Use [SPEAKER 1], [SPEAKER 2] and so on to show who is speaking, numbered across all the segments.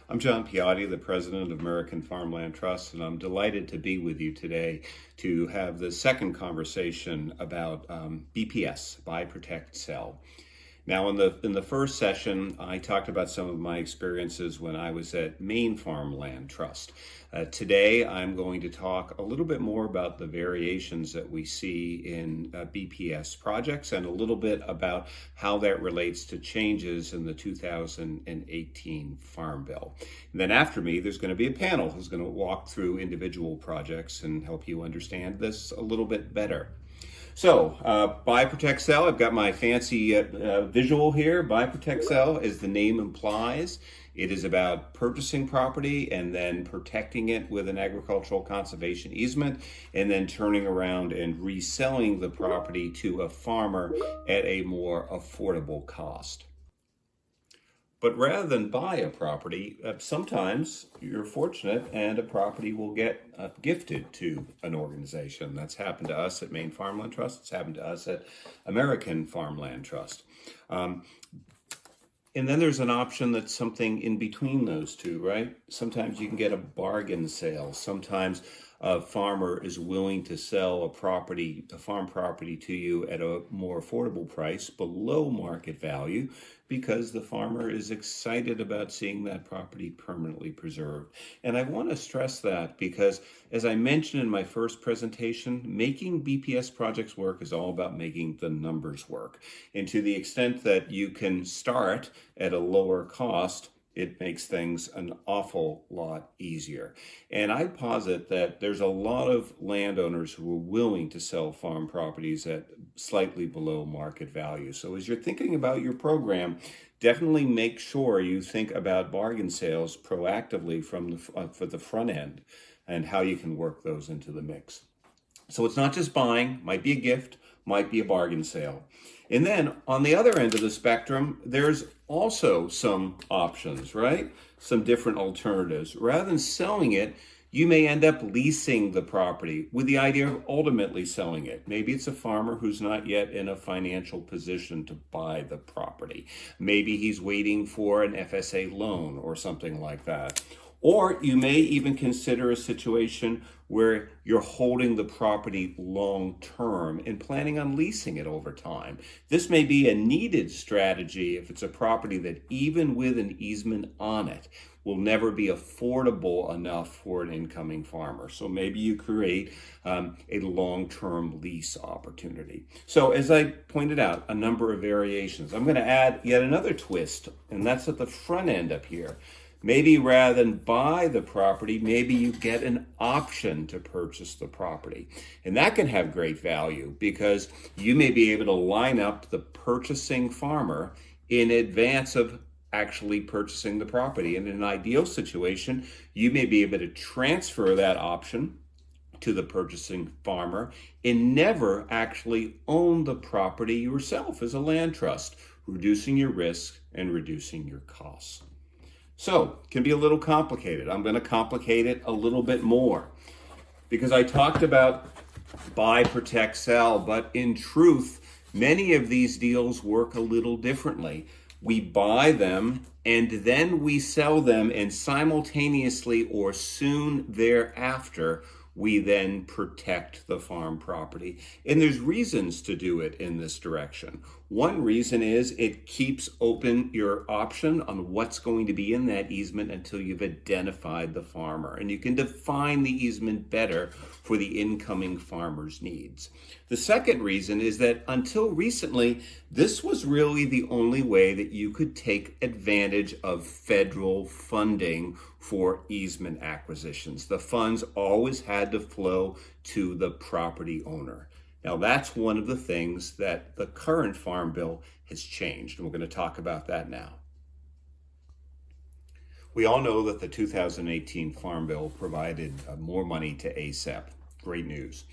[SPEAKER 1] I'm John Piotti, the president of American Farmland Trust, and I'm delighted to be with you today to have the second conversation about BPS, Buy, Protect, Sell. Now, in the first session, I talked about some of my experiences when I was at Maine Farmland Trust. Today, I'm going to talk a little bit more about the variations that we see in BPS projects and a little bit about how that relates to changes in the 2018 Farm Bill. And then after me, there's going to be a panel who's going to walk through individual projects and help you understand this a little bit better. So, Buy, Protect, Sell. I've got my fancy visual here. Buy, Protect, Sell, as the name implies, it is about purchasing property and then protecting it with an agricultural conservation easement, and then turning around and reselling the property to a farmer at a more affordable cost. But rather than buy a property, sometimes you're fortunate and a property will get gifted to an organization. That's happened to us at Maine Farmland Trust. It's happened to us at American Farmland Trust. And then there's an option that's something in between those two, right? Sometimes you can get a bargain sale. Sometimes a farmer is willing to sell a farm property to you at a more affordable price below market value because the farmer is excited about seeing that property permanently preserved. And I want to stress that because, as I mentioned in my first presentation, making BPS projects work is all about making the numbers work. And to the extent that you can start at a lower cost, it makes things an awful lot easier. And I posit that there's a lot of landowners who are willing to sell farm properties at slightly below market value. So as you're thinking about your program, definitely make sure you think about bargain sales proactively for the front end and how you can work those into the mix. So it's not just buying, might be a gift, might be a bargain sale. And then on the other end of the spectrum, there's also some options, right? Some different alternatives. Rather than selling it, you may end up leasing the property with the idea of ultimately selling it. Maybe it's a farmer who's not yet in a financial position to buy the property. Maybe he's waiting for an FSA loan or something like that. Or you may even consider a situation where you're holding the property long term and planning on leasing it over time. This may be a needed strategy if it's a property that even with an easement on it will never be affordable enough for an incoming farmer. So maybe you create a long-term lease opportunity. So as I pointed out, a number of variations. I'm going to add yet another twist, and that's at the front end up here. Maybe rather than buy the property, maybe you get an option to purchase the property. And that can have great value because you may be able to line up the purchasing farmer in advance of actually purchasing the property. And in an ideal situation, you may be able to transfer that option to the purchasing farmer and never actually own the property yourself as a land trust, reducing your risk and reducing your costs. So, it can be a little complicated. I'm going to complicate it a little bit more because I talked about buy, protect, sell, but in truth, many of these deals work a little differently. We buy them and then we sell them, and simultaneously or soon thereafter, we then protect the farm property. And there's reasons to do it in this direction. One reason is it keeps open your option on what's going to be in that easement until you've identified the farmer. And you can define the easement better for the incoming farmer's needs. The second reason is that until recently, this was really the only way that you could take advantage of federal funding for easement acquisitions. The funds always had to flow to the property owner. Now, that's one of the things that the current Farm Bill has changed, and we're going to talk about that now. We all know that the 2018 Farm Bill provided more money to ASAP. Great news.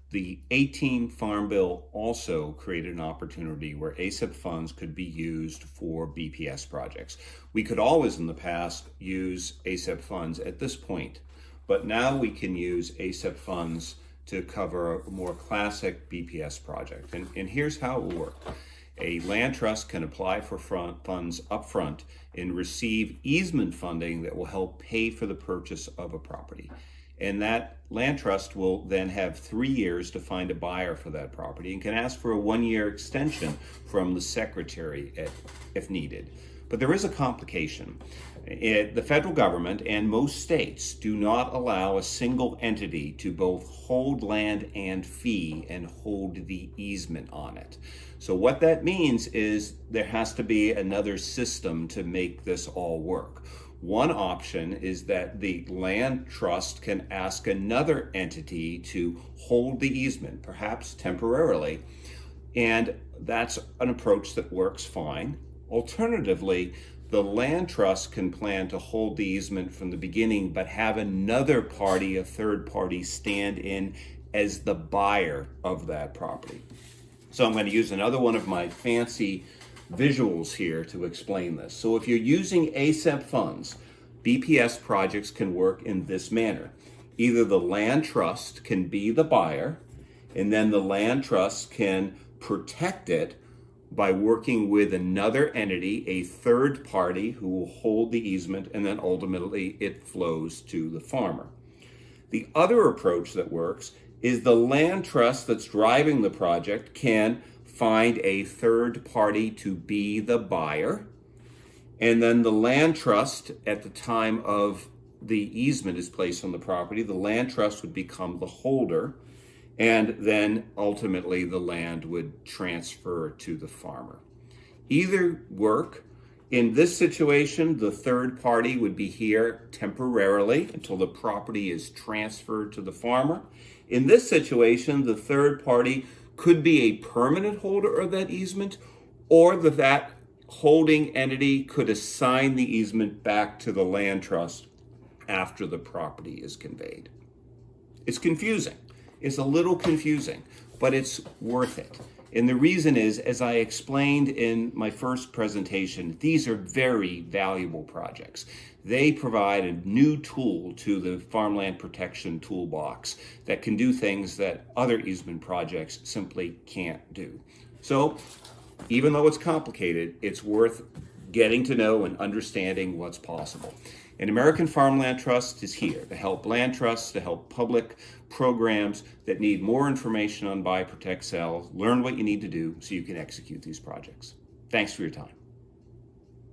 [SPEAKER 1] The 18 Farm Bill also created an opportunity where ASAP funds could be used for BPS projects. We could always in the past use ASAP funds at this point, but now we can use ASAP funds to cover a more classic BPS project. And here's how it will work. A land trust can apply for funds up front and receive easement funding that will help pay for the purchase of a property. And that land trust will then have 3 years to find a buyer for that property and can ask for a 1-year extension from the secretary if needed. But there is a complication. The federal government and most states do not allow a single entity to both hold land and fee and hold the easement on it. So what that means is there has to be another system to make this all work. One option is that the land trust can ask another entity to hold the easement, perhaps temporarily, and that's an approach that works fine. Alternatively, the land trust can plan to hold the easement from the beginning, but have another party, a third party, stand in as the buyer of that property. So I'm going to use another one of my fancy visuals here to explain this. So if you're using ACEP funds, BPS projects can work in this manner. Either the land trust can be the buyer, and then the land trust can protect it by working with another entity, a third party who will hold the easement, and then ultimately it flows to the farmer. The other approach that works is the land trust that's driving the project can find a third party to be the buyer, and then the land trust, at the time of the easement is placed on the property, the land trust would become the holder, and then ultimately the land would transfer to the farmer. Either work. In this situation, the third party would be here temporarily until the property is transferred to the farmer. In this situation, the third party could be a permanent holder of that easement, or that holding entity could assign the easement back to the land trust after the property is conveyed. It's confusing. It's a little confusing, but it's worth it. And the reason is, as I explained in my first presentation, these are very valuable projects. They provide a new tool to the farmland protection toolbox that can do things that other easement projects simply can't do. So, even though it's complicated, it's worth getting to know and understanding what's possible. And American Farmland Trust is here to help land trusts, to help public programs that need more information on Buy, Protect, Sell. Learn what you need to do so you can execute these projects. Thanks for your time.